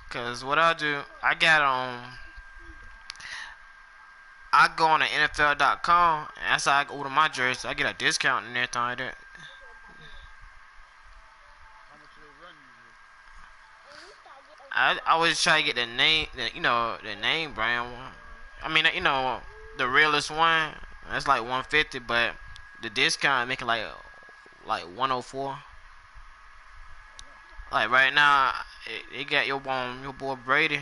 Cause what I do, I got I go on the NFL.com, and that's how I order my jersey. I get a discount and everything like that. I always try to get the name, the name brand one. I mean, the realest one. That's like 150, but the discount make it like 104. Like right now, it got your boy Brady.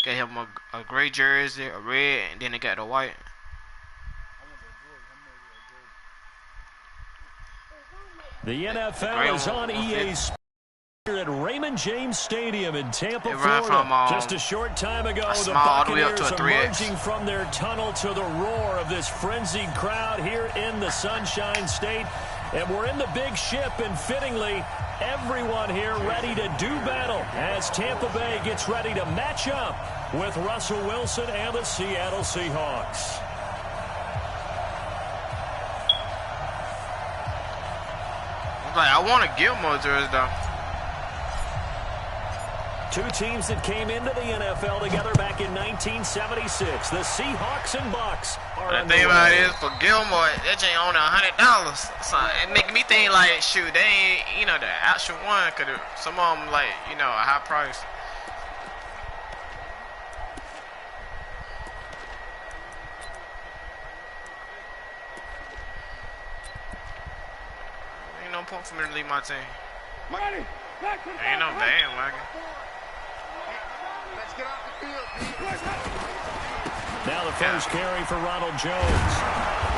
Got him a gray jersey, a red, and then they got the white. The NFL is on EA Sports at Raymond James Stadium in Tampa, Florida. Just a short time ago, the Buccaneers emerging from their tunnel to the roar of this frenzied crowd here in the Sunshine State. And we're in the big ship, and fittingly, everyone here ready to do battle as Tampa Bay gets ready to match up with Russell Wilson and the Seattle Seahawks. I want to give more jersey though. Two teams that came into the NFL together back in 1976. The Seahawks and Bucks are the thing about it is, for Gilmore, that ain't only $100. So it make me think like, shoot, they ain't, the actual one, because some of them, like, a high price. Ain't no point for me to leave my team. Ain't no bandwagon. Now the first carry for Ronald Jones.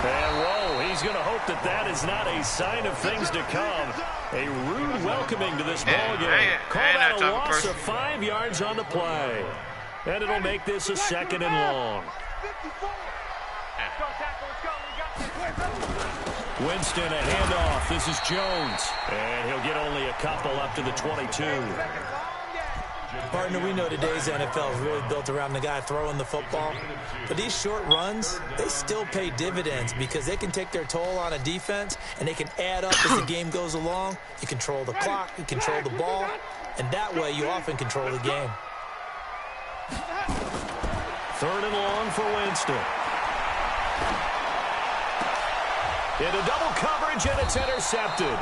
And whoa, he's going to hope that is not a sign of things to come. A rude welcoming to this ballgame. Call that a loss of 5 yards on the play. And it'll make this a 2nd and long. Winston, a handoff. This is Jones. And he'll get only a couple up to the 22. Partner, we know today's NFL is really built around the guy throwing the football. But these short runs, they still pay dividends because they can take their toll on a defense and they can add up as the game goes along. You control the clock, you control the ball, and that way you often control the game. 3rd and long for Winston. Into double coverage, and it's intercepted.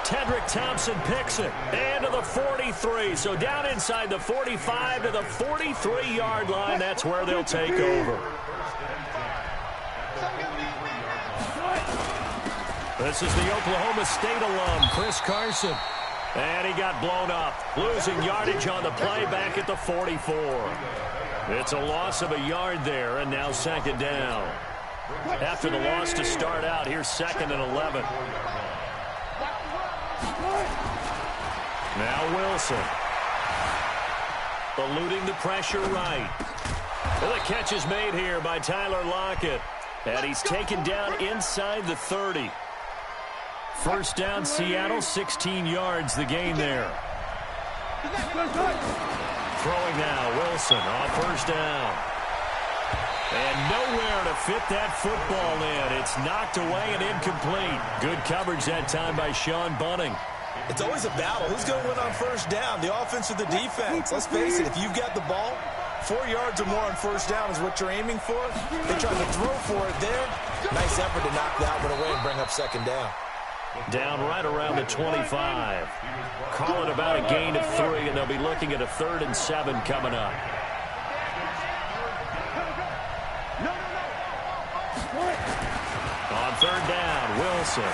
Tedrick Thompson picks it. And to the 43. So down inside the 45 to the 43-yard line. That's where they'll take over. This is the Oklahoma State alum, Chris Carson. And he got blown up. Losing yardage on the play back at the 44. It's a loss of a yard there, and now 2nd down. After the loss to start out, here's 2nd and 11. Now Wilson. Eluding the pressure right. Well, the catch is made here by Tyler Lockett. And he's taken down inside the 30. First down, Seattle, 16 yards the gain there. Throwing now, Wilson on first down. And nowhere to fit that football in. It's knocked away and incomplete. Good coverage that time by Sean Bunting. It's always a battle. Who's going to win on first down, the offense or the defense? Let's face it, if you've got the ball, 4 yards or more on first down is what you're aiming for. They tried to throw for it there. Nice effort to knock that one away and bring up 2nd down. Down right around the 25. Call it about a gain of 3, and they'll be looking at a 3rd and 7 coming up. On 3rd down, Wilson.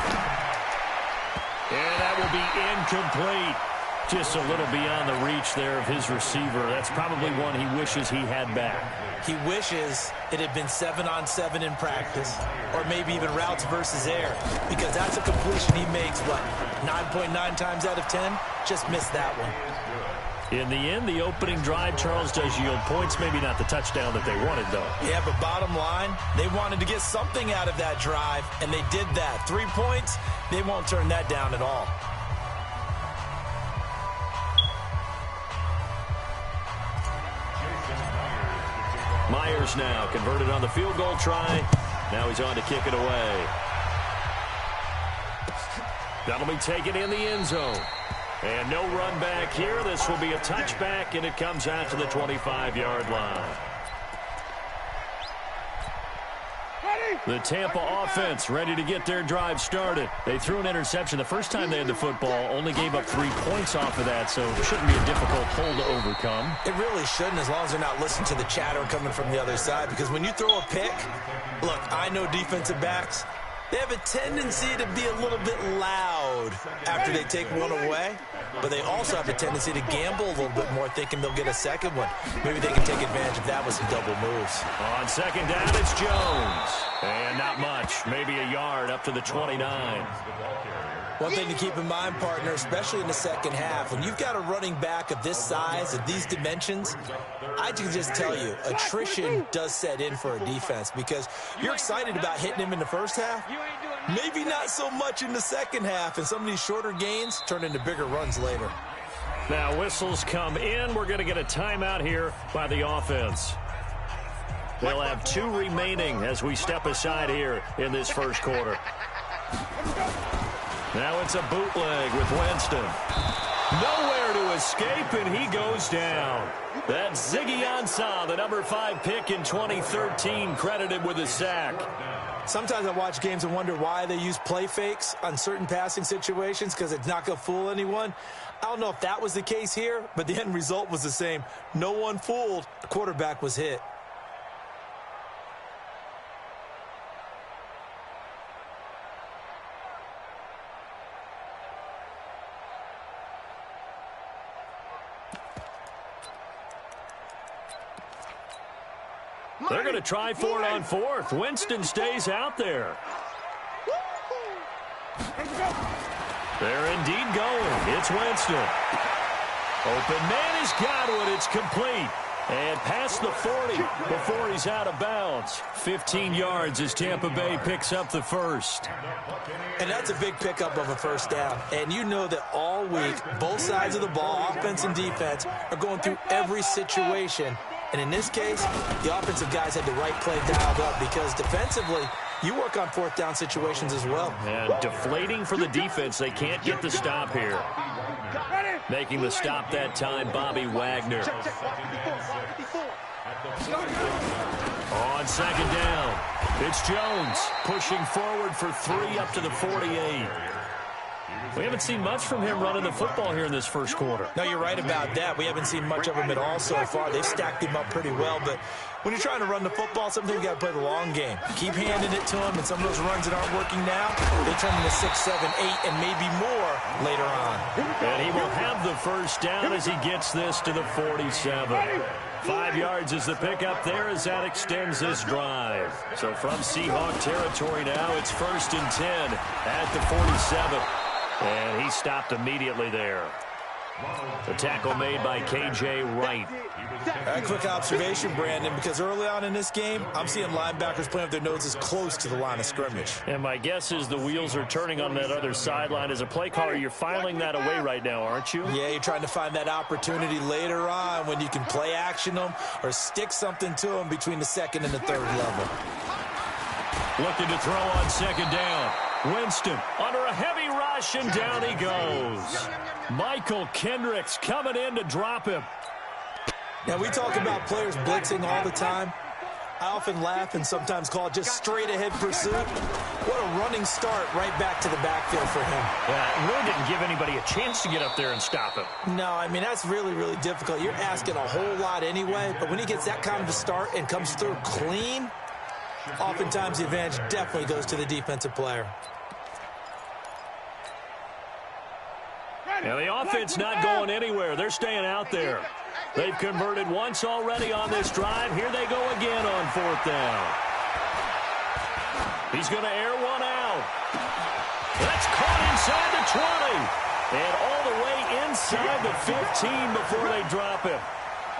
And that will be incomplete. Just a little beyond the reach there of his receiver. That's probably one he wishes he had back. He wishes it had been 7-on-7 in practice, or maybe even routes versus air, because that's a completion he makes, 9.9 times out of 10? Just missed that one. In the end, the opening drive, Charles, does yield points. Maybe not the touchdown that they wanted, though. Yeah, but bottom line, they wanted to get something out of that drive, and they did that. 3 points, they won't turn that down at all. Myers now converted on the field goal try. Now he's on to kick it away. That'll be taken in the end zone. And no run back here. This will be a touchback, and it comes out to the 25-yard line. The Tampa offense ready to get their drive started. They threw an interception the first time they had the football, only gave up 3 points off of that, so it shouldn't be a difficult hole to overcome. It really shouldn't, as long as they're not listening to the chatter coming from the other side, because when you throw a pick, look, I know defensive backs, they have a tendency to be a little bit loud after they take one away, but they also have a tendency to gamble a little bit more, thinking they'll get a second one. Maybe they can take advantage of that with some double moves. On second down, it's Jones. And not much, maybe a yard up to the 29. One thing to keep in mind, partner, especially in the second half, when you've got a running back of this size, of these dimensions, I can just tell you, attrition does set in for a defense because you're excited about hitting him in the first half, maybe not so much in the second half, and some of these shorter gains turn into bigger runs later. Now whistles come in. We're going to get a timeout here by the offense. They'll have 2 remaining as we step aside here in this first quarter. Now it's a bootleg with Winston. Nowhere to escape, and he goes down. That's Ziggy Ansah, the number 5 pick in 2013, credited with a sack. Sometimes I watch games and wonder why they use play fakes on certain passing situations because it's not going to fool anyone. I don't know if that was the case here, but the end result was the same. No one fooled. The quarterback was hit. They're going to try for it on 4th. Winston stays out there. They're indeed going. It's Winston. Open man is Godwin. It's complete. And past the 40 before he's out of bounds. 15 yards as Tampa Bay picks up the first. And that's a big pickup of a first down. And you know that all week, both sides of the ball, offense and defense, are going through every situation. And in this case, the offensive guys had the right play dialed up because defensively, you work on 4th down situations as well. And deflating for the defense. They can't get the stop here. Making the stop that time, Bobby Wagner. On second down, it's Jones pushing forward for 3 up to the 48. We haven't seen much from him running the football here in this first quarter. No, you're right about that. We haven't seen much of him at all so far. They've stacked him up pretty well, but when you're trying to run the football, sometimes you got to play the long game. Keep handing it to him, and some of those runs that aren't working now, they turn into 6, 7, 8, and maybe more later on. And he will have the first down as he gets this to the 47. 5 yards is the pickup there as that extends this drive. So from Seahawk territory now, it's 1st and 10 at the 47. And he stopped immediately there. The tackle made by K.J. Wright. A quick observation, Brandon, because early on in this game, I'm seeing linebackers playing with their noses close to the line of scrimmage. And my guess is the wheels are turning on that other sideline. As a play caller, you're filing that away right now, aren't you? Yeah, you're trying to find that opportunity later on when you can play action them or stick something to them between the 2nd and the 3rd level. Looking to throw on second down. Winston under a heavy rush, and down he goes. Michael Kendricks coming in to drop him. Now, we talk about players blitzing all the time. I often laugh and sometimes call it just straight-ahead pursuit. What a running start right back to the backfield for him. Yeah, it really didn't give anybody a chance to get up there and stop him. No, I mean, that's really, really difficult. You're asking a whole lot anyway, but when he gets that kind of a start and comes through clean, oftentimes the advantage definitely goes to the defensive player. Now the offense not going anywhere. They're staying out there. They've converted once already on this drive. Here they go again on 4th down. He's going to air one out. That's caught inside the 20. And all the way inside the 15 before they drop him.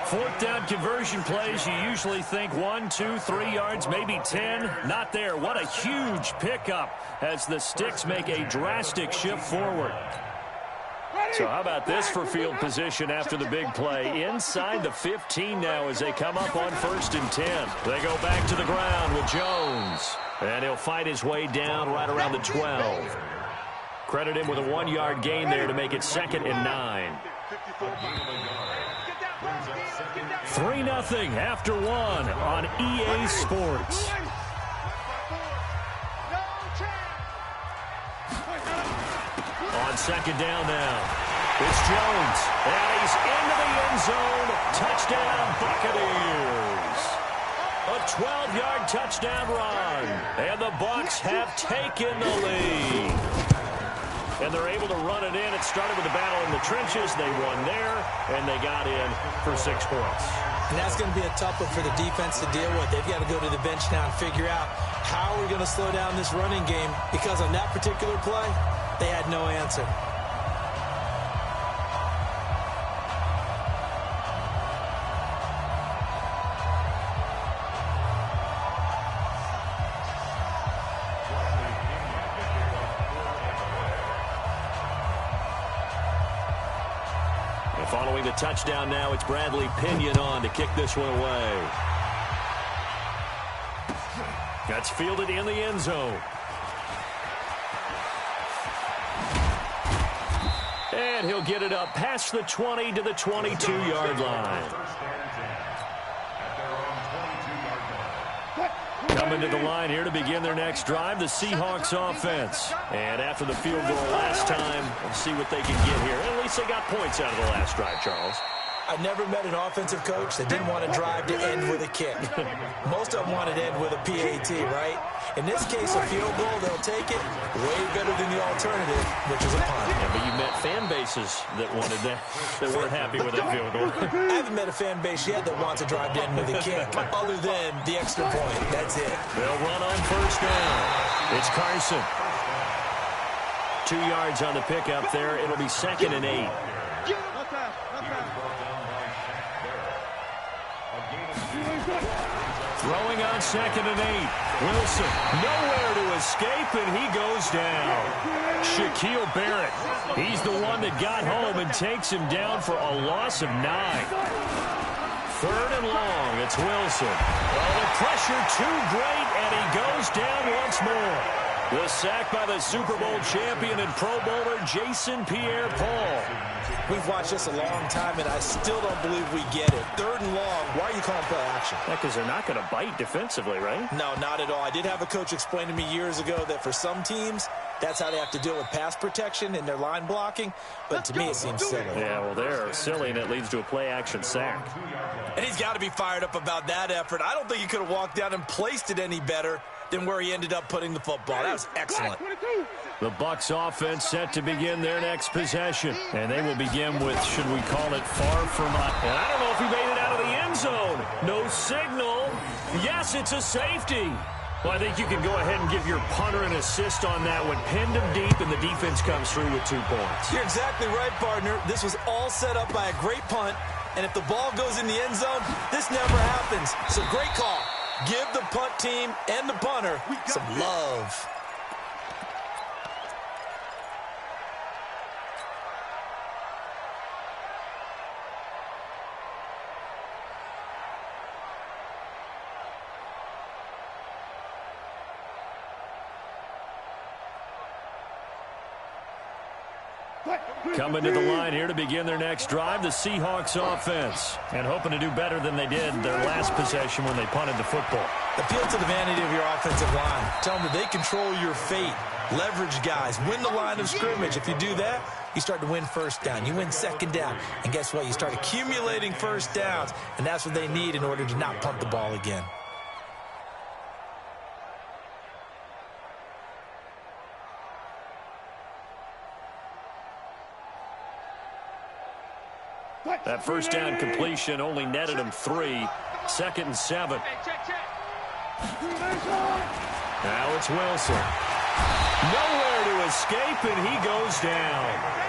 4th down conversion plays, you usually think 1, 2, 3 yards, maybe 10. Not there. What a huge pickup as the Sticks make a drastic shift forward. So how about this for field position after the big play? Inside the 15 now as they come up on 1st and 10. They go back to the ground with Jones. And he'll fight his way down right around the 12. Credit him with a 1-yard gain there to make it 2nd and 9. 3-0 after 1 on EA Sports. On 2nd down now. It's Jones, and he's into the end zone. Touchdown, Buccaneers. A 12-yard touchdown run, and the Bucs have taken the lead. And they're able to run it in. It started with a battle in the trenches. They won there, and they got in for 6 points. And that's going to be a tough one for the defense to deal with. They've got to go to the bench now and figure out how we're going to slow down this running game, because on that particular play, they had no answer. Following the touchdown now, it's Bradley Pinion on to kick this one away. That's fielded in the end zone. And he'll get it up past the 20 to the 22-yard line. Coming to the line here to begin their next drive, the Seahawks offense. And after the field goal last time, we'll see what they can get here. At least they got points out of the last drive, Charles. I never met an offensive coach that didn't want to drive to end with a kick. Most of them wanted to end with a PAT, right? In this case, a field goal, they'll take it way better than the alternative, which is a punt. Yeah, but you met fan bases that wanted that weren't happy with that field goal. I haven't met a fan base yet that wants to drive to end with a kick, other than the extra point. That's it. They'll run on 1st down. It's Carson. 2 yards on the pickup there. It'll be 2nd and 8. Throwing on 2nd and 8. Wilson nowhere to escape, and he goes down. Shaquille Barrett, he's the one that got home and takes him down for a loss of 9. 3rd and long, it's Wilson. Oh, the pressure too great, and he goes down once more. The sack by the Super Bowl champion and Pro Bowler Jason Pierre-Paul. We've watched this a long time, and I still don't believe we get it. 3rd and long, why are you calling play action? Yeah, because they're not going to bite defensively, right? No, not at all. I did have a coach explain to me years ago that for some teams, that's how they have to deal with pass protection and their line blocking. But to me, it seems silly. Yeah, well, they're silly, and it leads to a play-action sack. And he's got to be fired up about that effort. I don't think he could have walked down and placed it any better than where he ended up putting the football. That was excellent. The Bucs offense set to begin their next possession. And they will begin with, should we call it, far from up. And I don't know if he made it out of the end zone. No signal. Yes, it's a safety. Well, I think you can go ahead and give your punter an assist on that one. Pinned him deep, and the defense comes through with 2 points. You're exactly right, partner. This was all set up by a great punt. And if the ball goes in the end zone, this never happens. So great call. Give the punt team and the punter some love. Coming to the line here to begin their next drive, the Seahawks offense. And hoping to do better than they did their last possession when they punted the football. Appeal to the vanity of your offensive line. Tell them that they control your fate. Leverage guys. Win the line of scrimmage. If you do that, you start to win 1st down. You win 2nd down. And guess what? You start accumulating 1st downs. And that's what they need in order to not punt the ball again. That 1st down completion only netted him 3. 2nd and 7. Now it's Wilson. Nowhere to escape, and he goes down.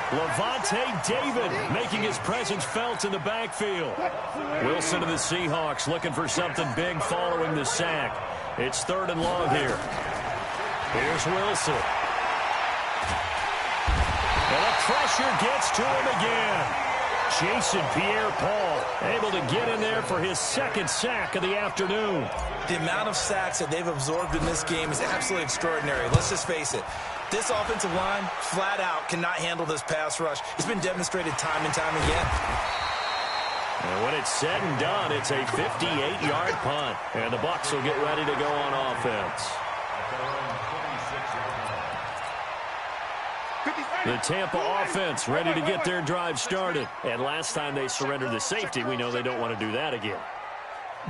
Lavonte David making his presence felt in the backfield. Wilson to the Seahawks looking for something big following the sack. It's 3rd and long here. Here's Wilson. And the pressure gets to him again. Jason Pierre-Paul able to get in there for his 2nd sack of the afternoon. The amount of sacks that they've absorbed in this game is absolutely extraordinary. Let's just face it. This offensive line, flat out, cannot handle this pass rush. It's been demonstrated time and time again. And when it's said and done, it's a 58-yard punt. And the Bucs will get ready to go on offense. The Tampa offense ready to get their drive started. And last time they surrendered the safety, we know they don't want to do that again.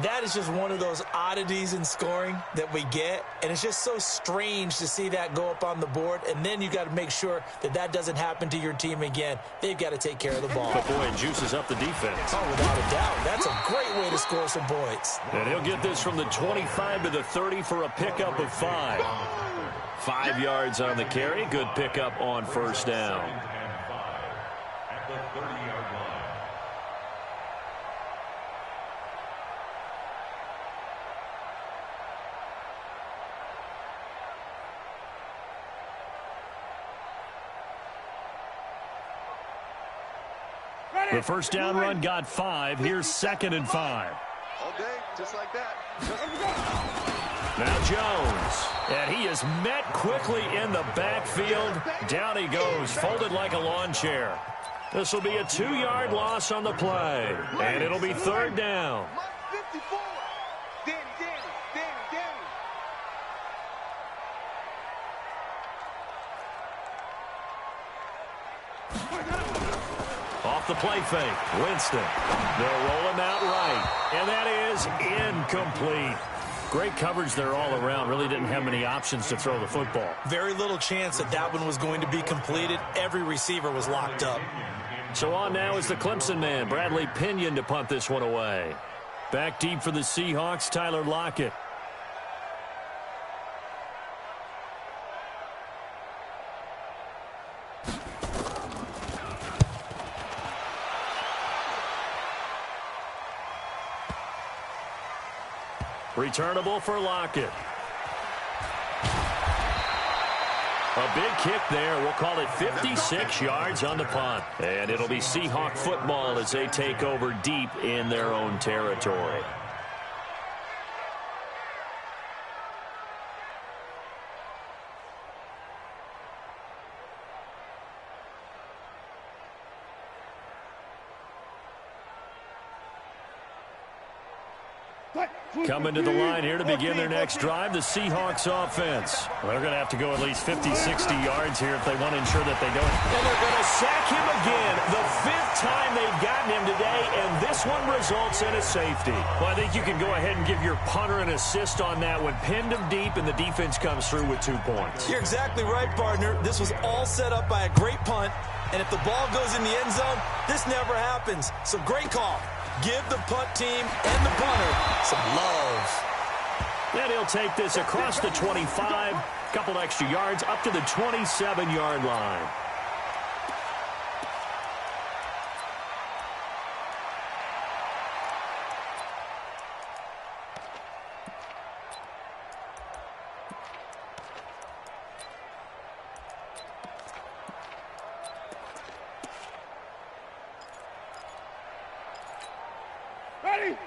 That is just one of those oddities in scoring that we get, and it's just so strange to see that go up on the board, and then you got to make sure that that doesn't happen to your team again. They've got to take care of the ball. But, boy, it juices up the defense. Oh, without a doubt. That's a great way to score some points. And he'll get this from the 25 to the 30 for a pickup of 5. 5 yards on the carry. Good pickup on first down. The first down run got 5. Here's 2nd and 5. All day, just like that. Now Jones, and he is met quickly in the backfield. Down he goes, folded like a lawn chair. This will be a 2-yard loss on the play, and it'll be 3rd down. Off the play fake, Winston. They'll roll him out right, and that is incomplete. Great coverage there all around. Really didn't have many options to throw the football. Very little chance that that one was going to be completed. Every receiver was locked up. So on now is the Clemson man, Bradley Pinion, to punt this one away. Back deep for the Seahawks, Tyler Lockett. Returnable for Lockett. A big kick there. We'll call it 56 yards on the punt. And it'll be Seahawk football as they take over deep in their own territory. Coming to the line here to begin their next drive, the Seahawks offense. They're going to have to go at least 50, 60 yards here if they want to ensure that they don't. And they're going to sack him again. The 5th time they've gotten him today, and this one results in a safety. Well, I think you can go ahead and give your punter an assist on that one. Pinned him deep, and the defense comes through with 2 points. You're exactly right, partner. This was all set up by a great punt, and if the ball goes in the end zone, this never happens. So great call. Give the punt team and the punter some love. And he'll take this across the 25, couple extra yards up to the 27-yard line.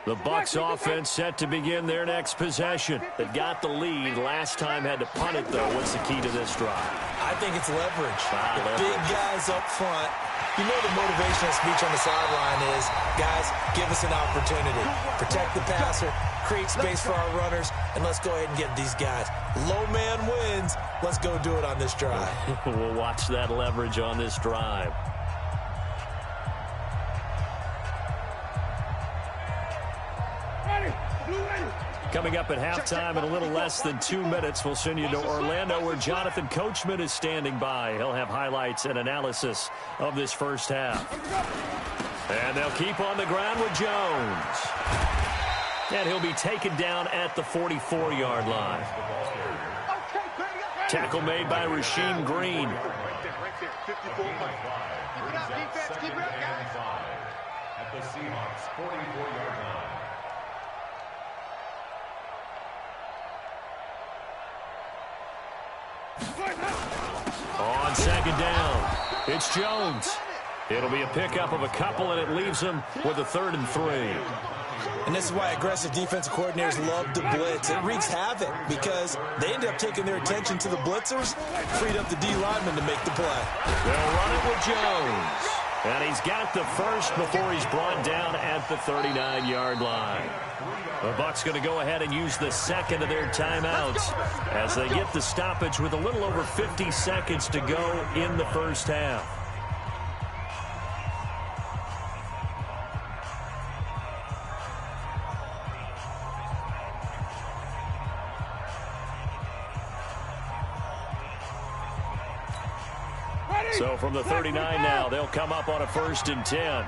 The Bucs offense set to begin their next possession. They got the lead. Last time had to punt it, though. What's the key to this drive? I think it's leverage. The big guys up front. You know the motivational speech on the sideline is, guys, give us an opportunity. Protect the passer, create space for our runners, and let's go ahead and get these guys. Low man wins. Let's go do it on this drive. We'll watch that leverage on this drive. Coming up at halftime in a little less than 2 minutes, we'll send you to Orlando where Jonathan Coachman is standing by. He'll have highlights and analysis of this first half. And they'll keep on the ground with Jones. And he'll be taken down at the 44-yard line. Tackle made by Rasheem Green. At the Seahawks 44-yard line. On 2nd down, it's Jones. It'll be a pickup of a couple, and it leaves him with a 3rd and 3. And this is why aggressive defensive coordinators love to blitz. It wreaks havoc because they end up taking their attention to the blitzers, freed up the D lineman to make the play. They'll run it with Jones. And he's got the first before he's brought down at the 39-yard line. The Bucs going to go ahead and use the second of their timeouts as they get the stoppage with a little over 50 seconds to go in the first half. So from the 39 now, they'll come up on a 1st and 10.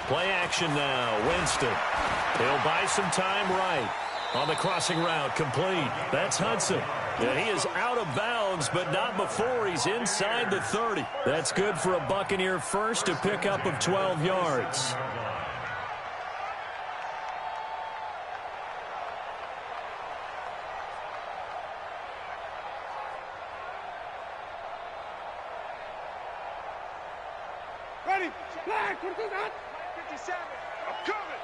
Play action now, Winston. He'll buy some time right. On the crossing route, complete. That's Hudson. Yeah, he is out of bounds, but not before he's inside the 30. That's good for a Buccaneer first to pick up of 12 yards. Ready? Flag, 57. I'm coming.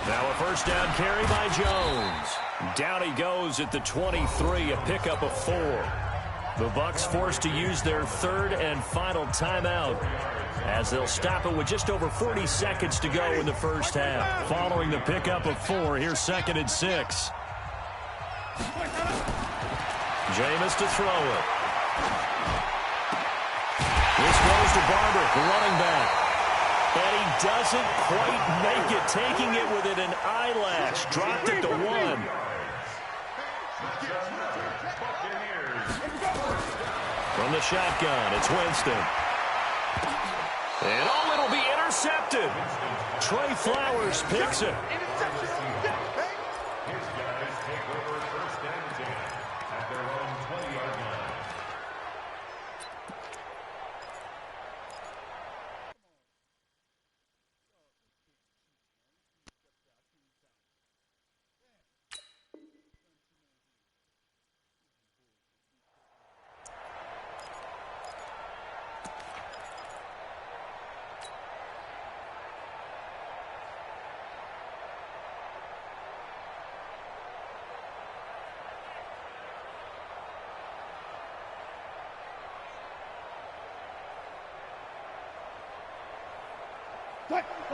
Now a first down carry by Jones. Down he goes at the 23, a pickup of 4. The Bucs forced to use their 3rd and final timeout as they'll stop it with just over 40 seconds to go in the first half. Following the pickup of 4, here's 2nd and 6. Jameis to throw it. This goes to Barber, the running back. And he doesn't quite make it, taking it within an eyelash. Dropped it to 1. From the shotgun, it's Winston. And oh, it'll be intercepted. Trey Flowers picks it.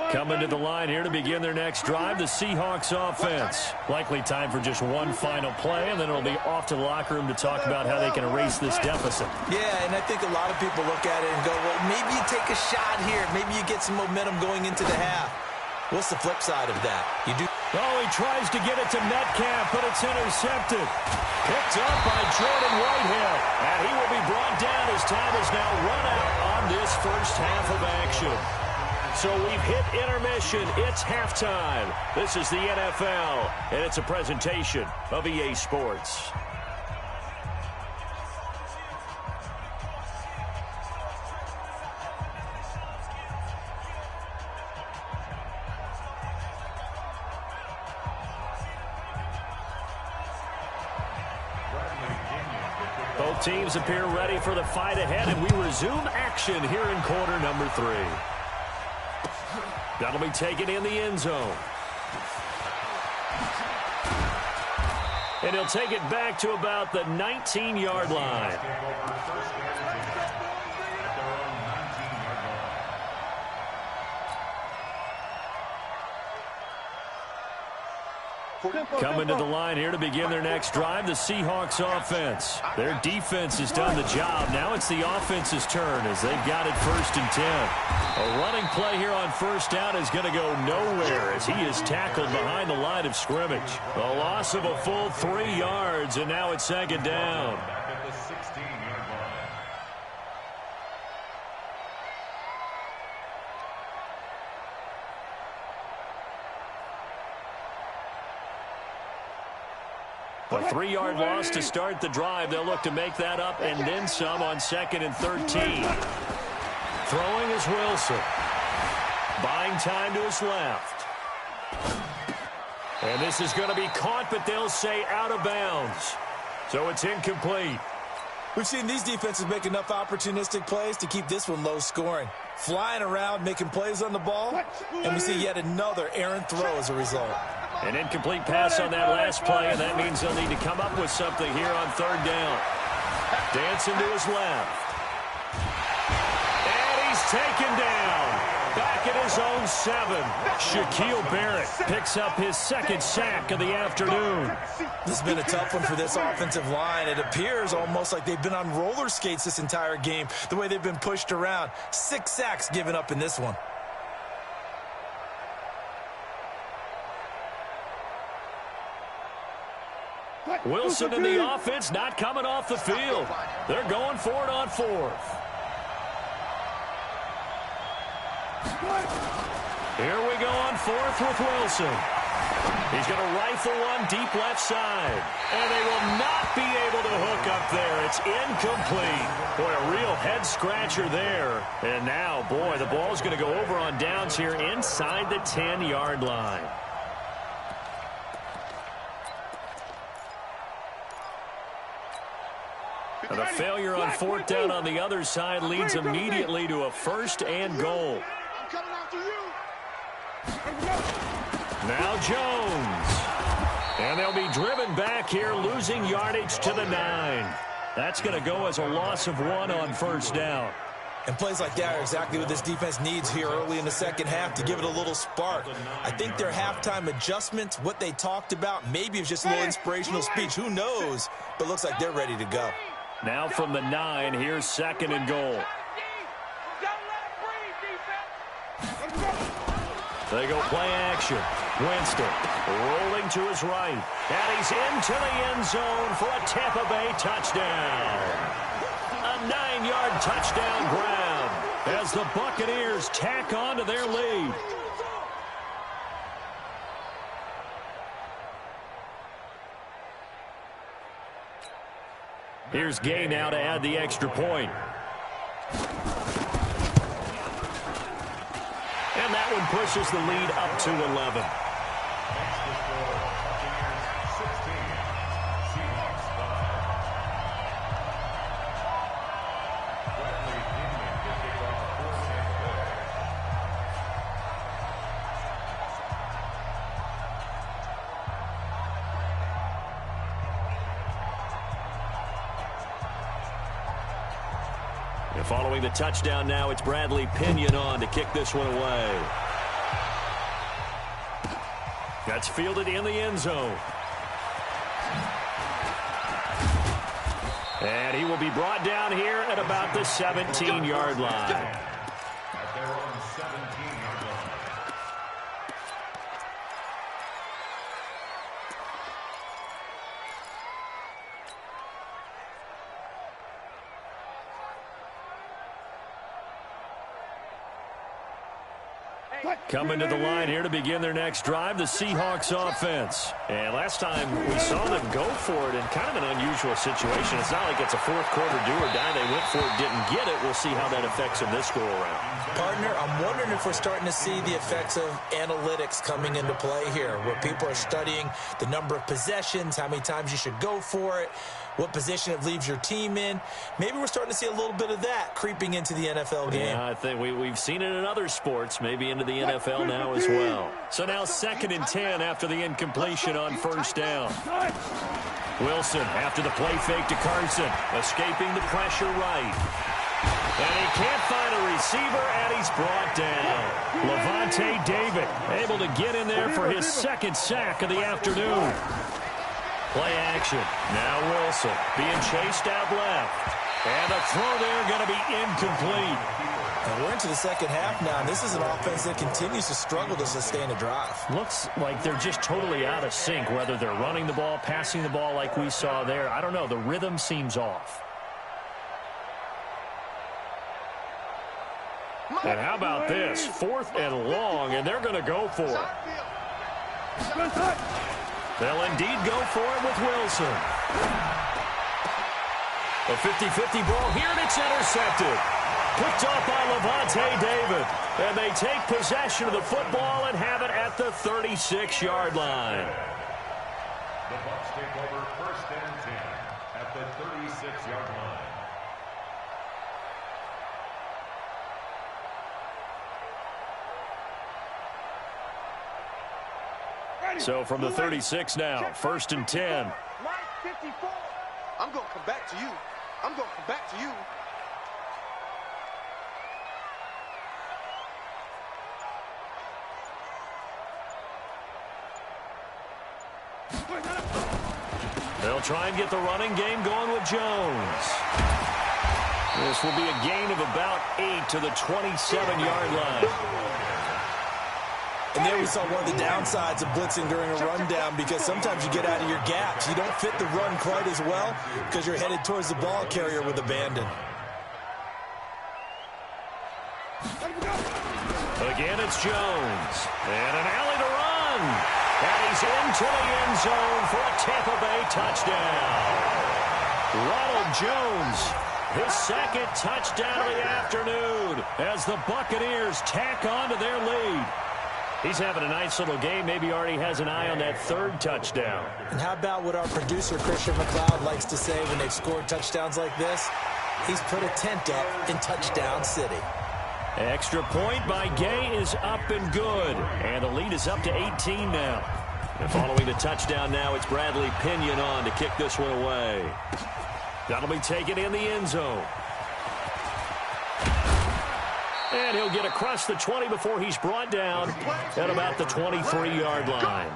Coming to the line here to begin their next drive, the Seahawks offense. Likely time for just one final play, and then it'll be off to the locker room to talk about how they can erase this deficit. Yeah, and I think a lot of people look at it and go, well, maybe you take a shot here. Maybe you get some momentum going into the half. What's the flip side of that? You do. Oh, he tries to get it to Metcalf, but it's intercepted. Picked up by Jordan Whitehead. And he will be brought down as time is now run out on this first half of action. So we've hit intermission. It's halftime. This is the NFL, and it's a presentation of EA Sports. Both teams appear ready for the fight ahead, and we resume action here in quarter number 3. That'll be taken in the end zone. And he'll take it back to about the 19-yard line. Coming to the line here to begin their next drive, the Seahawks offense. Their defense has done the job. Now it's the offense's turn as they've got it 1st and 10. A running play here on first down is going to go nowhere as he is tackled behind the line of scrimmage. A loss of a full 3 yards, and now it's 2nd down. A 3-yard loss to start the drive. They'll look to make that up and then some on 2nd and 13. Throwing is Wilson. Buying time to his left. And this is going to be caught, but they'll say out of bounds. So it's incomplete. We've seen these defenses make enough opportunistic plays to keep this one low scoring. Flying around, making plays on the ball, and we see yet another errant throw as a result. An incomplete pass on that last play, and that means they'll need to come up with something here on third down. Dancing to his left. And he's taken down. Back at his own 7. Shaquille Barrett picks up his second sack of the afternoon. This has been a tough one for this offensive line. It appears almost like they've been on roller skates this entire game, the way they've been pushed around. 6 sacks given up in this one. Wilson and the offense not coming off the field. They're going for it on 4th. Here we go on 4th with Wilson. He's going to rifle one deep left side. And they will not be able to hook up there. It's incomplete. Boy, a real head-scratcher there. And now, boy, the ball's going to go over on downs here inside the 10-yard line. And the failure on 4th down on the other side leads immediately to a 1st and goal. Now Jones. And they'll be driven back here, losing yardage to the 9. That's going to go as a loss of 1 on 1st down. And plays like that are exactly what this defense needs here early in the second half to give it a little spark. I think their halftime adjustment, what they talked about, maybe it's just a little inspirational speech. Who knows? But looks like they're ready to go. Now from the 9, here's 2nd and goal. They go play action. Winston rolling to his right. And he's into the end zone for a Tampa Bay touchdown. A 9-yard touchdown grab as the Buccaneers tack on to their lead. Here's Gay now to add the extra point. And that one pushes the lead up to 11. Following the touchdown now, it's Bradley Pinion on to kick this one away. That's fielded in the end zone. And he will be brought down here at about the 17-yard line. At their own 17-yard line. Coming to the line here to begin their next drive, the Seahawks offense. And last time we saw them go for it in kind of an unusual situation. It's not like it's a fourth quarter do or die. They went for it, didn't get it. We'll see how that affects them this go around. Partner, I'm wondering if we're starting to see the effects of analytics coming into play here, where people are studying the number of possessions, how many times you should go for it, what position it leaves your team in. Maybe we're starting to see a little bit of that creeping into the NFL game. Yeah, I think we've seen it in other sports, maybe into the NFL now as well. So now 2nd and 10 after the incompletion on 1st down. Wilson after the play fake to Carson, escaping the pressure right. And he can't find a receiver, and he's brought down. Lavonte David able to get in there for his 2nd sack of the afternoon. Play action. Now Wilson being chased out left. And the throw there going to be incomplete. And we're into the second half now. This is an offense that continues to struggle to sustain a drive. Looks like they're just totally out of sync, whether they're running the ball, passing the ball like we saw there. I don't know. The rhythm seems off. And how about this? 4th and long, and they're going to go for it. They'll indeed go for it with Wilson. A 50-50 ball here, and it's intercepted. Picked off by Lavonte David. And they take possession of the football and have it at the 36-yard line. The Bucs take over 1st and 10 at the 36-yard line. So from the 36 now, 1st and 10. Line 54. I'm going to come back to you. I'm going to come back to you. They'll try and get the running game going with Jones. This will be a gain of about 8 to the 27-yard line. And there we saw one of the downsides of blitzing during a rundown, because sometimes you get out of your gaps. You don't fit the run quite as well because you're headed towards the ball carrier with abandon. Again, it's Jones. And an alley to run. And he's into the end zone for a Tampa Bay touchdown. Ronald Jones, his second touchdown of the afternoon as the Buccaneers tack on to their lead. He's having a nice little game. Maybe already has an eye on that third touchdown. And how about what our producer, Christian McLeod, likes to say when they've scored touchdowns like this? He's put a tent up in Touchdown City. Extra point by Gay is up and good. And the lead is up to 18 now. And following the touchdown now, it's Bradley Pinion on to kick this one away. That'll be taken in the end zone. And he'll get across the 20 before he's brought down at about the 23-yard line.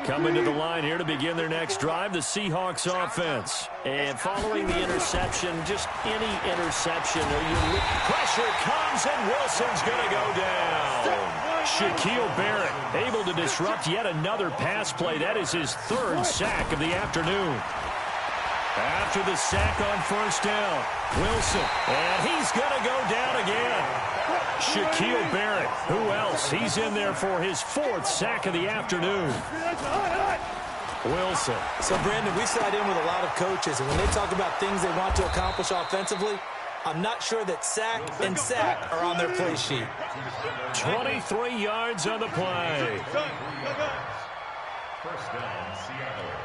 Coming to the line here to begin their next drive, the Seahawks offense. And following the interception, just any interception, pressure comes and Wilson's going to go down. Shaquille Barrett able to disrupt yet another pass play. That is his third sack of the afternoon. After the sack on first down, Wilson, and he's going to go down again. Shaquille Barrett, who else? He's in there for his fourth sack of the afternoon. Wilson. So, Brandon, we sat in with a lot of coaches, and when they talk about things they want to accomplish offensively, I'm not sure that sack and sack are on their play sheet. 23 yards on the play. First down, Seattle.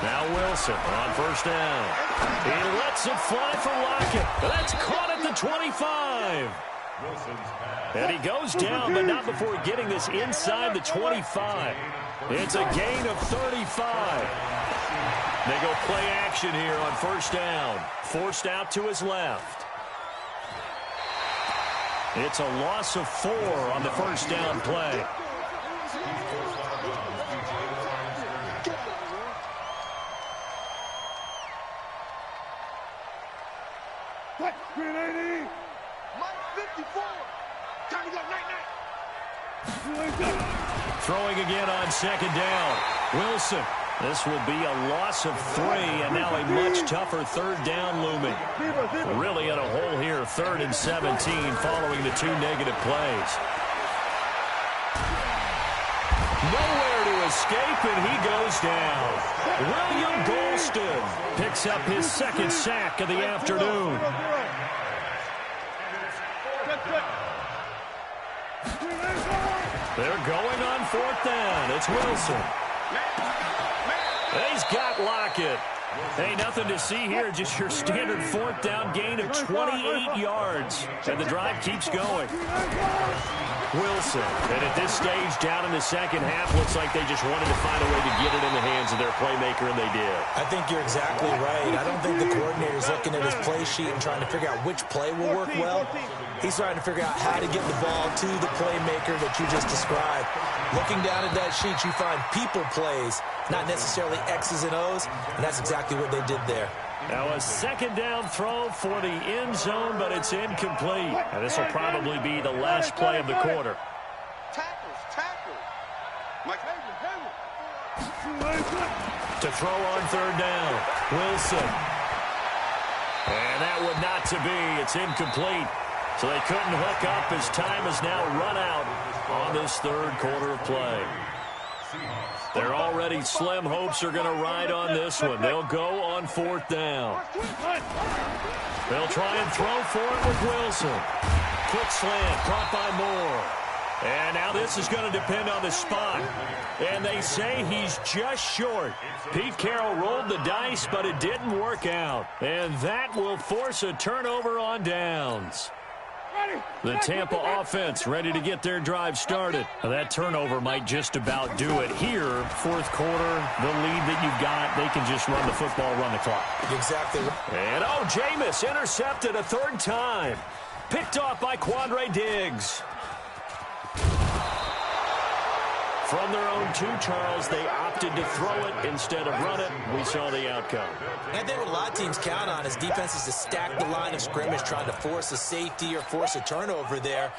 Now Wilson on first down. He lets it fly for Lockett. That's caught at the 25. And he goes down, but not before getting this inside the 25. It's a gain of 35. They go play action here on first down. Forced out to his left. It's a loss of 4 on the first down play. Throwing again on second down. Wilson. This will be a loss of 3, and now a much tougher third down looming. Really in a hole here, 3rd and 17 following the 2 negative plays. Nowhere to escape, and he goes down. William Golston picks up his second sack of the afternoon. They're going on 4th down. It's Wilson. He's got Lockett. Hey, nothing to see here. Just your standard 4th down gain of 28 yards. And the drive keeps going. Wilson. And at this stage, down in the second half, looks like they just wanted to find a way to get it in the hands of their playmaker, and they did. I think you're exactly right. I don't think the coordinator's looking at his play sheet and trying to figure out which play will work well. He's trying to figure out how to get the ball to the playmaker that you just described. Looking down at that sheet, you find people plays, not necessarily X's and O's, and that's exactly what they did there. Now a second down throw for the end zone, but it's incomplete. And this will probably be the last play of the quarter. Tackles. To throw on 3rd down, Wilson. And that would not to be. It's incomplete. So they couldn't hook up as time is now run out on this 3rd quarter of play. Their already slim hopes are going to ride on this one. They'll go on 4th down. They'll try and throw for it with Wilson. Quick slant, caught by Moore. And now this is going to depend on the spot. And they say he's just short. Pete Carroll rolled the dice, but it didn't work out. And that will force a turnover on downs. The Tampa offense ready to get their drive started. Now that turnover might just about do it here. Fourth quarter, the lead that you've got, they can just run the football, run the clock. Exactly. And, Jameis intercepted a third time. Picked off by Quandre Diggs. From their own 2, Charles, they opted to throw it instead of run it. We saw the outcome. I think what a lot of teams count on is defenses to stack the line of scrimmage, trying to force a safety or force a turnover there.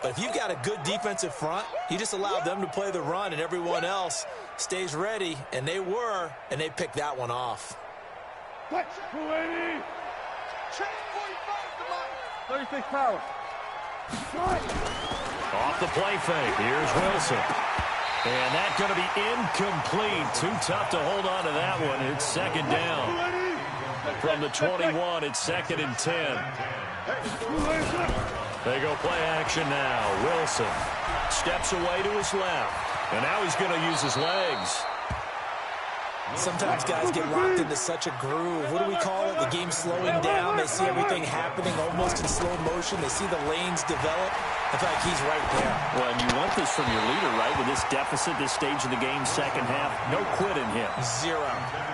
But if you've got a good defensive front, you just allow them to play the run and everyone else stays ready. And they were, and they picked that one off. 36 power. Off the play fake. Here's Wilson. And that's going to be incomplete. Too tough to hold on to that one. It's second down. From the 21, it's 2nd and 10. They go play action now. Wilson steps away to his left. And now he's going to use his legs. Sometimes guys get locked into such a groove. What do we call it? The game slowing down. They see everything happening almost in slow motion. They see the lanes develop. I feel like he's right there. Well, and you want this from your leader, right? With this deficit, this stage of the game, second half, no quit in him. 0.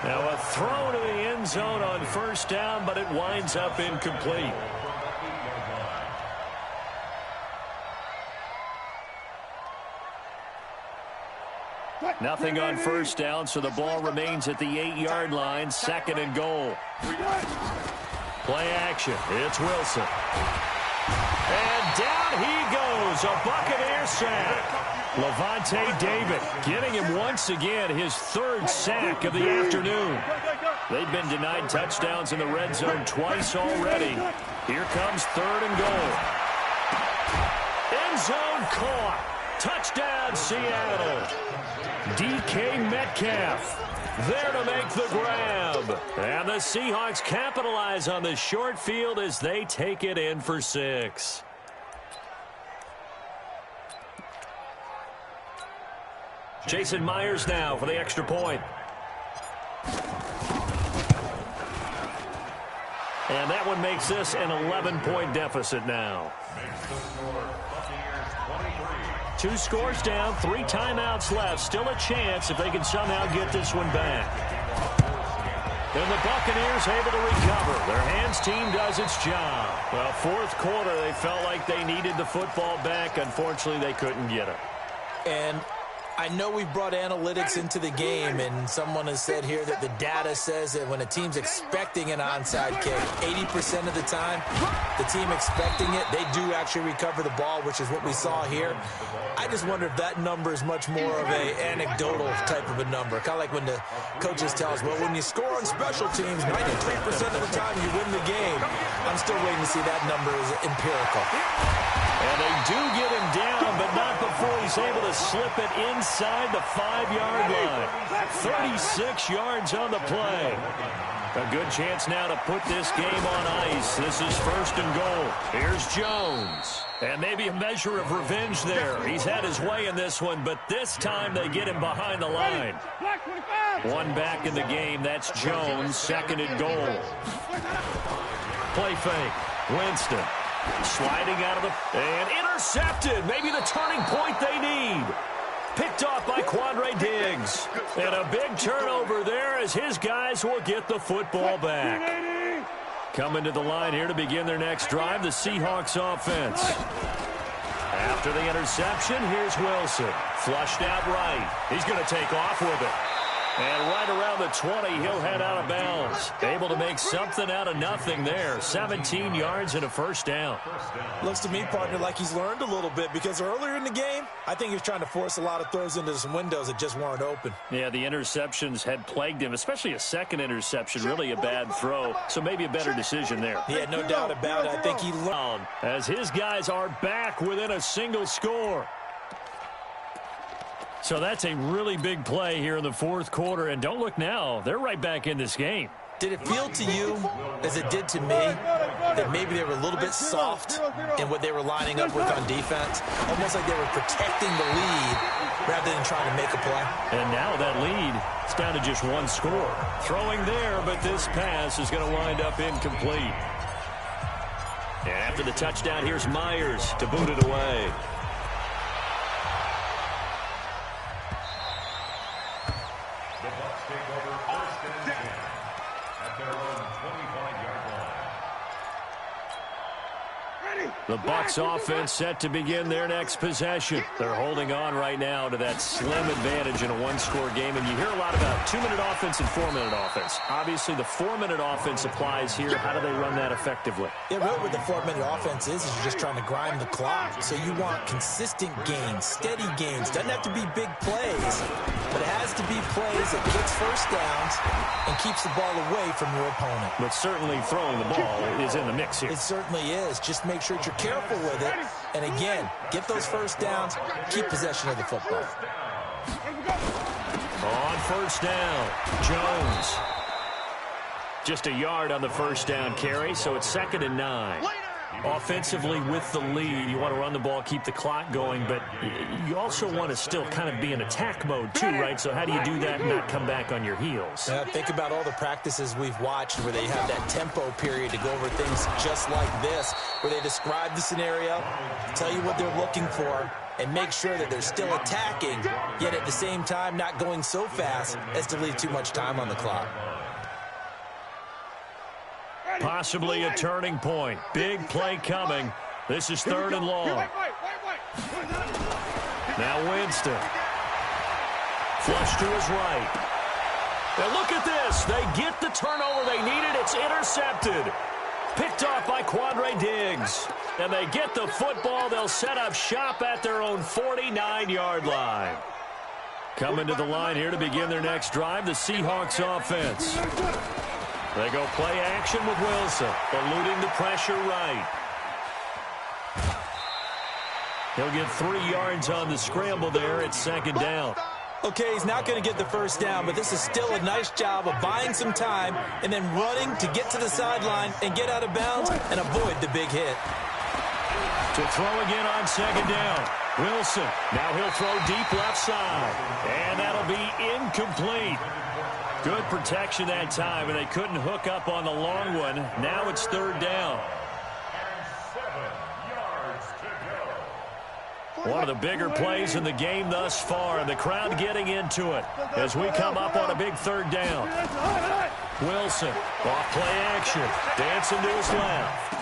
Now a throw to the end zone on first down, but it winds up incomplete. Nothing on first down, so the ball remains at the 8-yard line, 2nd and goal. Play action. It's Wilson. And down he goes, a Buccaneer sack. Levante David getting him once again, his 3rd sack of the afternoon. They've been denied touchdowns in the red zone twice already. Here comes 3rd and goal. End zone caught. Touchdown, Seattle. DK Metcalf there to make the grab. And the Seahawks capitalize on the short field as they take it in for 6. Jason Myers now for the extra point. And that one makes this an 11-point deficit now. 2 scores down, 3 timeouts left. Still a chance if they can somehow get this one back. And the Buccaneers able to recover. Their hands team does its job. Well, fourth quarter, they felt like they needed the football back. Unfortunately, they couldn't get it. And I know we brought analytics into the game, and someone has said here that the data says that when a team's expecting an onside kick, 80% of the time, the team expecting it, they do actually recover the ball, which is what we saw here. I just wonder if that number is much more of an anecdotal type of a number. Kind of like when the coaches tell us, well, when you score on special teams, 93% of the time you win the game. I'm still waiting to see that number is empirical. And they do get him down, but not before he's able to slip it inside the 5-yard line. 36 yards on the play. A good chance now to put this game on ice. This is 1st and goal. Here's Jones. And maybe a measure of revenge there. He's had his way in this one, but this time they get him behind the line. One back in the game. That's Jones, 2nd and goal. Play fake. Winston. Sliding out of the... And intercepted. Maybe the turning point they need. Picked off by Quandre Diggs. And a big turnover there as his guys will get the football back. Coming to the line here to begin their next drive, the Seahawks offense. After the interception, here's Wilson. Flushed out right. He's going to take off with it. And right around the 20, he'll head out of bounds. Able to make something out of nothing there. 17 yards and a 1st down. Looks to me, partner, like he's learned a little bit because earlier in the game, I think he was trying to force a lot of throws into some windows that just weren't open. Yeah, the interceptions had plagued him, especially a 2nd interception, really a bad throw. So maybe a better decision there. Yeah, no doubt about it. I think he learned. As his guys are back within a single score. So that's a really big play here in the fourth quarter. And don't look now. They're right back in this game. Did it feel to you, as it did to me, that maybe they were a little bit soft in what they were lining up with on defense? Almost like they were protecting the lead rather than trying to make a play. And now that lead is down to just one score. Throwing there, but this pass is going to wind up incomplete. And after the touchdown, here's Myers to boot it away. The Bucs take over first and 10 at their own 25-yard line. The Bucs offense set to begin their next possession. They're holding on right now to that slim advantage in a one-score game. And you hear a lot about 2-minute offense and 4-minute offense. Obviously, the 4-minute offense applies here. How do they run that effectively? Yeah, really what the 4-minute offense is you're just trying to grind the clock. So you want consistent gains, steady gains. Doesn't have to be big plays, but it has to be plays that gets first downs and keeps the ball away from your opponent. But certainly throwing the ball is in the mix here. It certainly is. Just make sure that you're careful with it. And again, get those first downs, keep possession of the football. On first down, Jones. Just a yard on the first down carry, so it's 2nd and 9. Offensively with the lead, you want to run the ball, keep the clock going, but you also want to still kind of be in attack mode too, right? So how do you do that and not come back on your heels? Think about all the practices we've watched where they have that tempo period to go over things just like this, where they describe the scenario, tell you what they're looking for, and make sure that they're still attacking, yet at the same time not going so fast as to leave too much time on the clock. Possibly a turning point. Big play coming. This is 3rd and long. Now Winston. Flush to his right. And look at this. They get the turnover they needed. It's intercepted. Picked off by Quandre Diggs. And they get the football. They'll set up shop at their own 49-yard line. Coming to the line here to begin their next drive, the Seahawks offense. They go play action with Wilson, eluding the pressure right. He'll get 3 yards on the scramble there at 2nd down. Okay, he's not going to get the first down, but this is still a nice job of buying some time and then running to get to the sideline and get out of bounds and avoid the big hit. To throw again on 2nd down. Wilson, now he'll throw deep left side. And that'll be incomplete. Good protection that time, and they couldn't hook up on the long one. Now it's 3rd down. One of the bigger plays in the game thus far, and the crowd getting into it as we come up on a big 3rd down. Wilson, off play action, dancing to his left.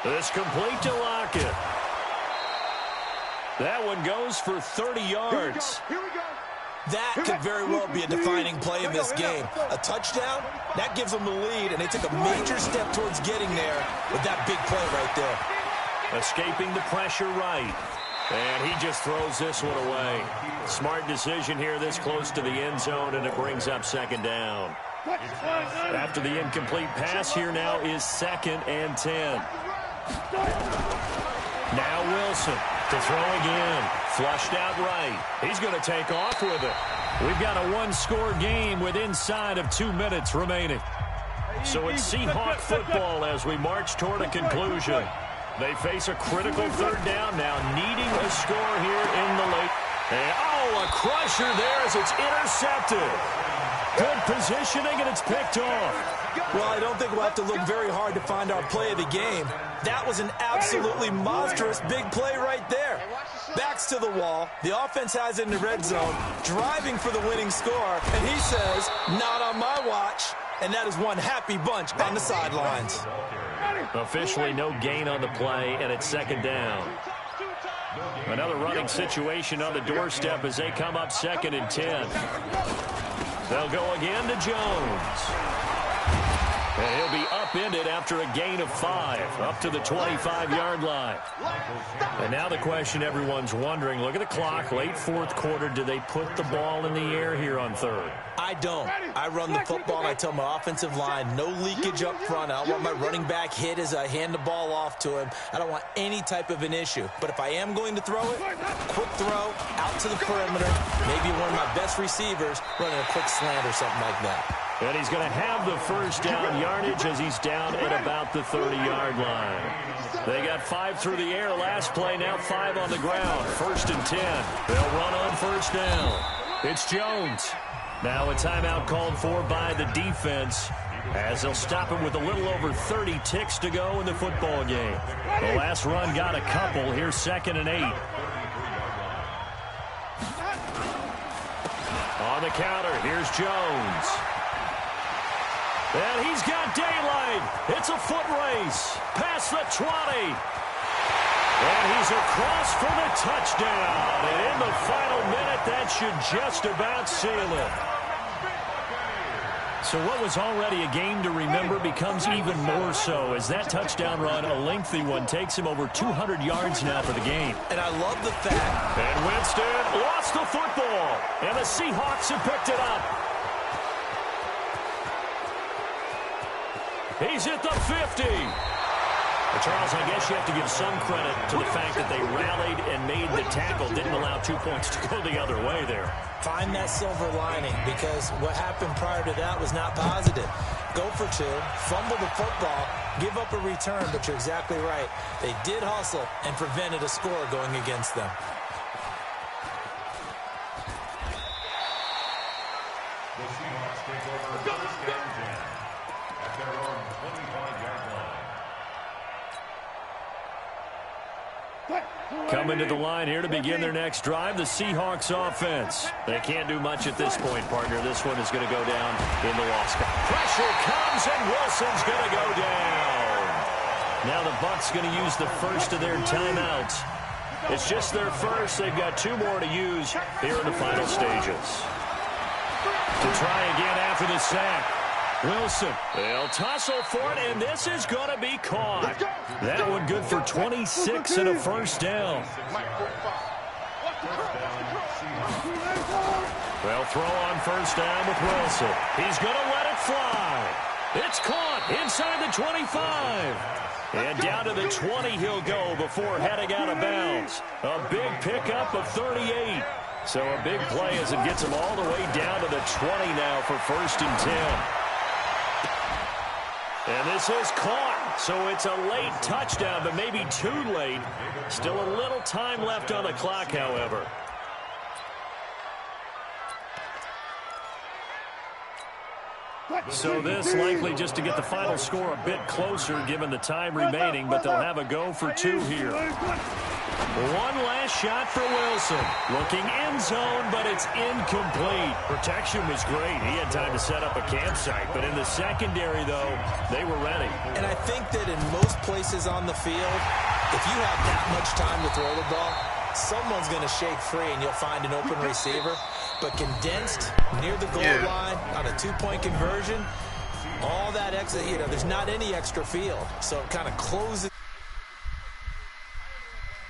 This complete to Lockett. That one goes for 30 yards. Here we go. That could very well be a defining play in this game. A touchdown, that gives them the lead, and they took a major step towards getting there with that big play right there. Escaping the pressure right. And he just throws this one away. Smart decision here this close to the end zone, and it brings up 2nd down. After the incomplete pass, here now is 2nd and 10. Now Wilson to throw again. Flushed out right. He's going to take off with it. We've got a one-score game with inside of 2 minutes remaining. So it's Seahawk football as we march toward a conclusion. They face a critical 3rd down now, needing a score here in the late. And, a crusher there as it's intercepted. Good positioning, and it's picked off. Well, I don't think we'll have to look very hard to find our play of the game. That was an absolutely monstrous big play right there. Backs to the wall. The offense has it in the red zone, driving for the winning score. And he says, not on my watch. And that is one happy bunch on the sidelines. Officially no gain on the play, and it's 2nd down. Another running situation on the doorstep as they come up 2nd and 10. They'll go again to Jones. And he'll be upended after a gain of 5, up to the 25-yard line. And now the question everyone's wondering, look at the clock, late 4th quarter, do they put the ball in the air here on 3rd? I don't. I run the football, and I tell my offensive line, no leakage up front. I don't want my running back hit as I hand the ball off to him. I don't want any type of an issue. But if I am going to throw it, quick throw, out to the perimeter, maybe one of my best receivers running a quick slant or something like that. And he's going to have the first down yardage as he's down at about the 30-yard line. They got 5 through the air last play, now 5 on the ground. 1st and 10. They'll run on first down. It's Jones. Now a timeout called for by the defense as they'll stop him with a little over 30 ticks to go in the football game. The last run got a couple. Here's 2nd and 8. On the counter, here's Jones. And he's got daylight. It's a foot race. Past the 20. And he's across for the touchdown. And in the final minute, that should just about seal it. So what was already a game to remember becomes even more so as that touchdown run, a lengthy one, takes him over 200 yards now for the game. And I love the fact. And Winston lost the football. And the Seahawks have picked it up. He's at the 50. Well, Charles, I guess you have to give some credit to the fact that they rallied and made the tackle, didn't allow 2 points to go the other way there. Find that silver lining, because what happened prior to that was not positive. Go for 2, fumble the football, give up a return, but you're exactly right. They did hustle and prevented a score going against them. The Seahawks take over 1st and 10 at their own 25-yard line. Coming to the line here to begin their next drive, the Seahawks offense. They can't do much at this point, partner. This one is going to go down in the loss. Pressure comes, and Wilson's going to go down. Now the Bucs going to use the first of their timeouts. It's just their first. They've got 2 more to use here in the final stages. To try again after the sack. Wilson, they'll tussle for it, and this is going to be caught. That one good for 26 and a first down. They'll throw on first down with Wilson. He's going to let it fly. It's caught inside the 25. And down to the 20 he'll go before heading out of bounds. A big pickup of 38. So a big play as it gets him all the way down to the 20 now for 1st and 10. And this is caught, so it's a late touchdown, but maybe too late. Still a little time left on the clock, however. So this likely just to get the final score a bit closer given the time remaining, but they'll have a go for 2 here. One last shot for Wilson. Looking end zone, but it's incomplete. Protection was great. He had time to set up a campsite, but in the secondary, though, they were ready. And I think that in most places on the field, if you have that much time to throw the ball, someone's going to shake free and you'll find an open receiver. But condensed near the goal line on a 2-point conversion, all that extra, there's not any extra field. So it kind of closes.